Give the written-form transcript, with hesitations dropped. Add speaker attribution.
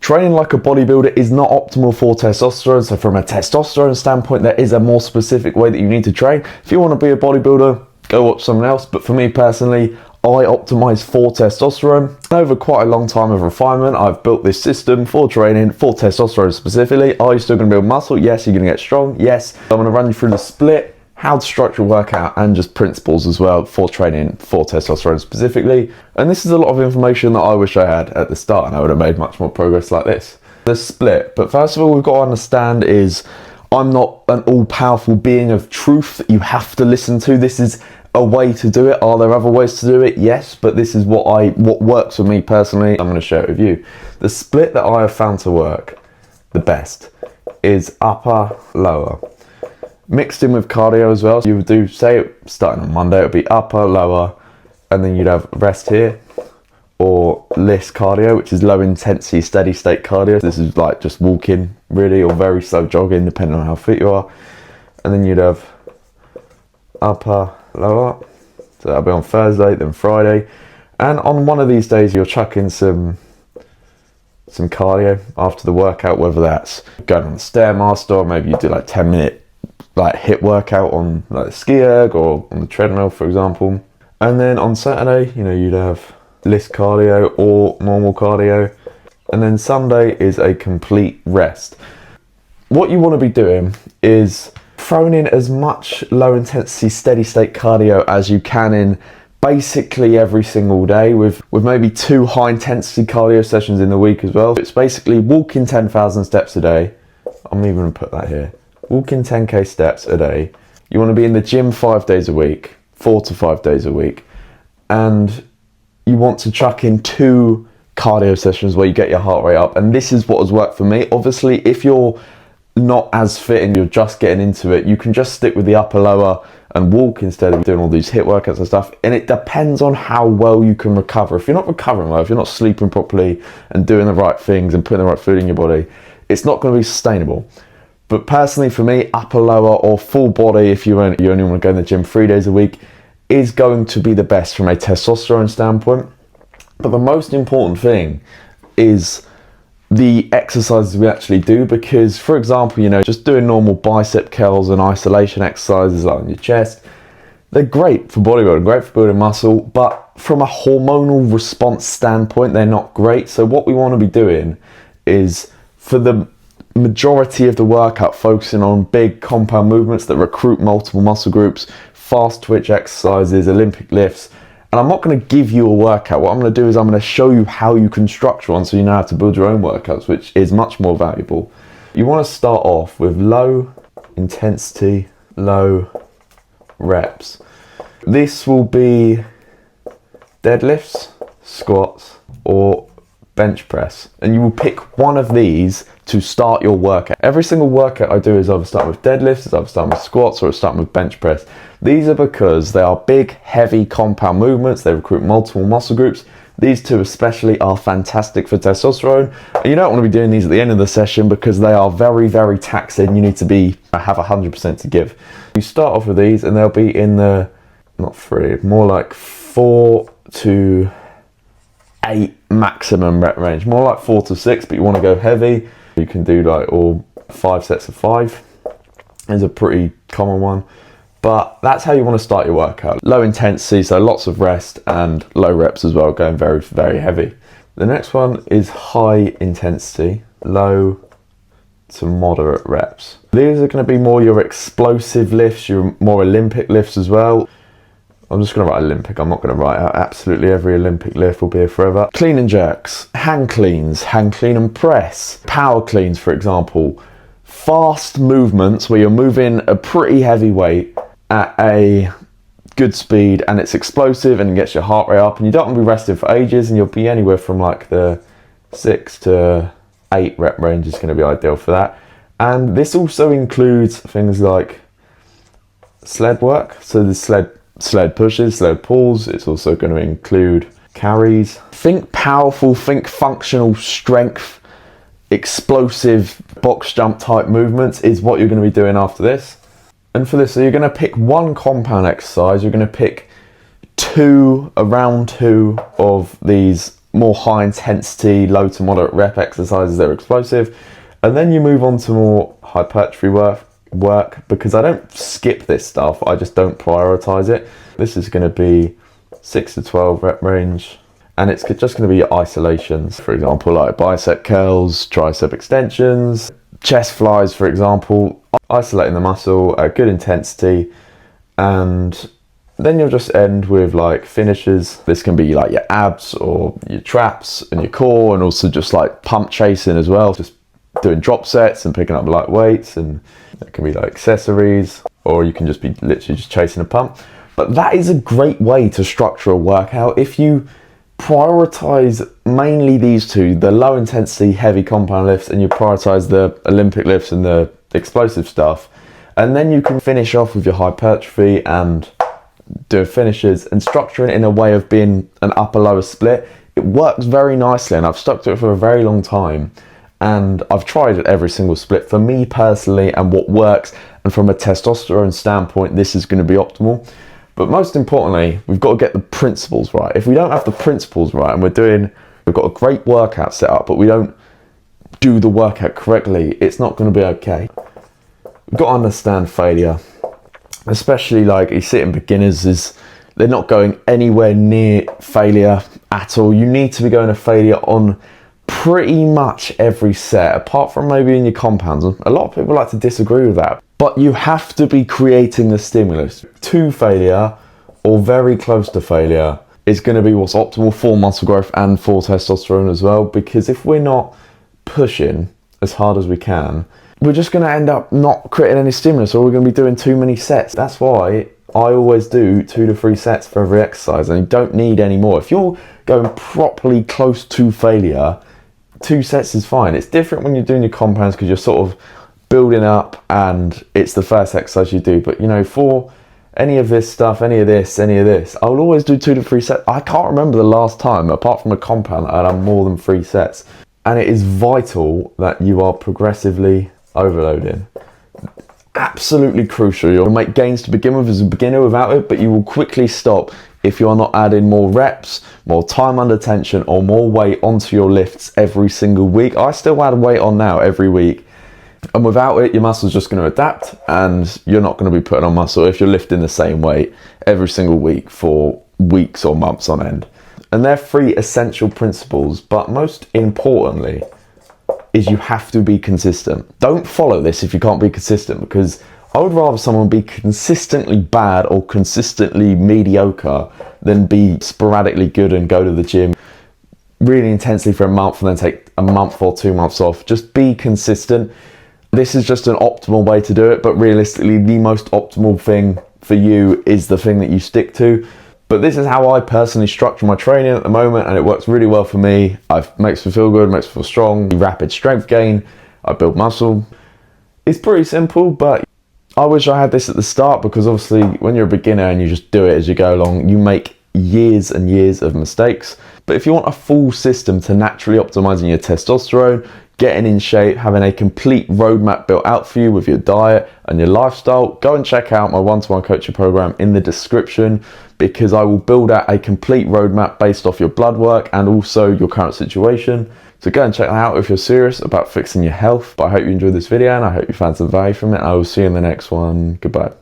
Speaker 1: Training like a bodybuilder is not optimal for testosterone, so from a testosterone standpoint, there is a more specific way that you need to train. If you want to be a bodybuilder, go watch someone else, but for me personally, I optimize for testosterone. Over quite a long time of refinement, I've built this system for training for testosterone specifically. Are you still going to build muscle? Yes. You're going to get strong? Yes. I'm going to run you through the split, how to structure a workout, and just principles as well for training for testosterone specifically. And this is a lot of information that I wish I had at the start, and I would have made much more progress like this. The split. But first of all, we've got to understand is I'm not an all-powerful being of truth that you have to listen to. This is a way to do it. Are there other ways to do it? Yes, but this is what works for me personally. I'm going to share it with you. The split that I have found to work the best is upper, lower. Mixed in with cardio as well. So you would do, say, starting on Monday, it would be upper, lower, and then you'd have rest here, or LISS cardio, which is low intensity, steady state cardio. This is like just walking, really, or very slow jogging, depending on how fit you are. And then you'd have upper, lower. So that'll be on Thursday, then Friday. And on one of these days, you're chucking some cardio after the workout, whether that's going on the Stairmaster, or maybe you do like 10-minute like HIIT workout on like the ski erg or on the treadmill, for example. And then on Saturday, you'd have LISS cardio or normal cardio. And then Sunday is a complete rest. What you want to be doing is throwing in as much low intensity steady state cardio as you can in basically every single day, with maybe 2 high intensity cardio sessions in the week as well. It's basically walking 10,000 steps a day. I'm even going to put that here. Walking 10k steps a day. You want to be in the gym 5 days a week, 4 to 5 days a week, and you want to chuck in 2 cardio sessions where you get your heart rate up. And this is what has worked for me. Obviously, if you're not as fit and you're just getting into it, you can just stick with the upper, lower and walk instead of doing all these HIIT workouts and stuff. And it depends on how well you can recover. If you're not recovering well, if you're not sleeping properly and doing the right things and putting the right food in your body, it's not going to be sustainable. But personally for me, upper, lower or full body, if you only want to go in the gym 3 days a week, is going to be the best from a testosterone standpoint. But the most important thing is the exercises we actually do, because for example, just doing normal bicep curls and isolation exercises like on your chest, they're great for bodybuilding, great for building muscle, but from a hormonal response standpoint, they're not great. So what we want to be doing is, for the majority of the workout, focusing on big compound movements that recruit multiple muscle groups, fast twitch exercises, Olympic lifts. And I'm not going to give you a workout. What I'm going to do is I'm going to show you how you can structure one so you know how to build your own workouts, which is much more valuable. You want to start off with low intensity, low reps. This will be deadlifts, squats, or bench press. And you will pick one of these to start your workout. Every single workout I do is either start with deadlifts, either start with squats, or start with bench press. These are because they are big, heavy compound movements. They recruit multiple muscle groups. These two especially are fantastic for testosterone. And you don't want to be doing these at the end of the session because they are very, very taxing. You need to have 100% to give. You start off with these and they'll be in the, not 3, more like 4 to 8 maximum rep range. More like 4 to 6, but you want to go heavy. You can do like all 5 sets of 5 is a pretty common one. But that's how you want to start your workout. Low intensity, so lots of rest, and low reps as well, going very, very heavy. The next one is high intensity, low to moderate reps. These are going to be more your explosive lifts, your more Olympic lifts as well. I'm just going to write Olympic. I'm not going to write out absolutely every Olympic lift, will be here forever. Clean and jerks, hang clean and press, power cleans, for example. Fast movements where you're moving a pretty heavy weight at a good speed and it's explosive and it gets your heart rate up, and you don't want to be resting for ages, and you'll be anywhere from like the 6 to 8 rep range is going to be ideal for that. And this also includes things like sled work, so the sled pushes, sled pulls. It's also going to include carries. Think powerful, think functional strength, explosive box jump type movements is what you're going to be doing after this. And for this, so you're going to pick one compound exercise. You're going to pick around two of these more high intensity, low to moderate rep exercises that are explosive. And then you move on to more hypertrophy work because I don't skip this stuff, I just don't prioritize it. This is going to be 6 to 12 rep range, and it's just going to be your isolations, for example, like bicep curls, tricep extensions, chest flies, for example, isolating the muscle at good intensity. And then you'll just end with like finishes. This can be like your abs or your traps and your core, and also just like pump chasing as well, just doing drop sets and picking up light weights, and that can be like accessories, or you can just be literally just chasing a pump. But that is a great way to structure a workout if you prioritize mainly these two, the low intensity heavy compound lifts, and you prioritize the Olympic lifts and the explosive stuff. And then you can finish off with your hypertrophy and do finishes and structure it in a way of being an upper lower split. It works very nicely, and I've stuck to it for a very long time. And I've tried it every single split for me personally and what works. And from a testosterone standpoint, this is going to be optimal. But most importantly, we've got to get the principles right. If we don't have the principles right, and we've got a great workout set up, but we don't do the workout correctly, it's not going to be okay. We've got to understand failure, especially like you see it in beginners, they're not going anywhere near failure at all. You need to be going to failure on pretty much every set, apart from maybe in your compounds. A lot of people like to disagree with that, but you have to be creating the stimulus to failure or very close to failure is going to be what's optimal for muscle growth and for testosterone as well. Because if we're not pushing as hard as we can, we're just going to end up not creating any stimulus, or we're going to be doing too many sets. That's why I always do 2 to 3 sets for every exercise, and you don't need any more. If you're going properly close to failure, 2 sets is fine. It's different when you're doing your compounds because you're sort of building up and it's the first exercise you do. But you know, for any of this stuff, any of this, I will always do 2 to 3 sets. I can't remember the last time, apart from a compound, I had more than 3 sets. And it is vital that you are progressively overloading. Absolutely crucial. You'll make gains to begin with as a beginner without it, but you will quickly stop if you are not adding more reps, more time under tension, or more weight onto your lifts every single week. I still add weight on now every week, and without it, your muscle's just going to adapt, and you're not going to be putting on muscle if you're lifting the same weight every single week for weeks or months on end. And they're 3 essential principles, but most importantly is you have to be consistent. Don't follow this if you can't be consistent, because I would rather someone be consistently bad or consistently mediocre than be sporadically good and go to the gym really intensely for a month and then take a month or 2 months off. Just be consistent. This is just an optimal way to do it, but realistically, the most optimal thing for you is the thing that you stick to. But this is how I personally structure my training at the moment, and it works really well for me. It makes me feel good, makes me feel strong, rapid strength gain, I build muscle. It's pretty simple, but I wish I had this at the start, because obviously when you're a beginner and you just do it as you go along, you make years and years of mistakes. But if you want a full system to naturally optimizing your testosterone, getting in shape, having a complete roadmap built out for you with your diet and your lifestyle, go and check out my one-to-one coaching program in the description, because I will build out a complete roadmap based off your blood work and also your current situation. So go and check that out if you're serious about fixing your health. But I hope you enjoyed this video, and I hope you found some value from it. I will see you in the next one. Goodbye.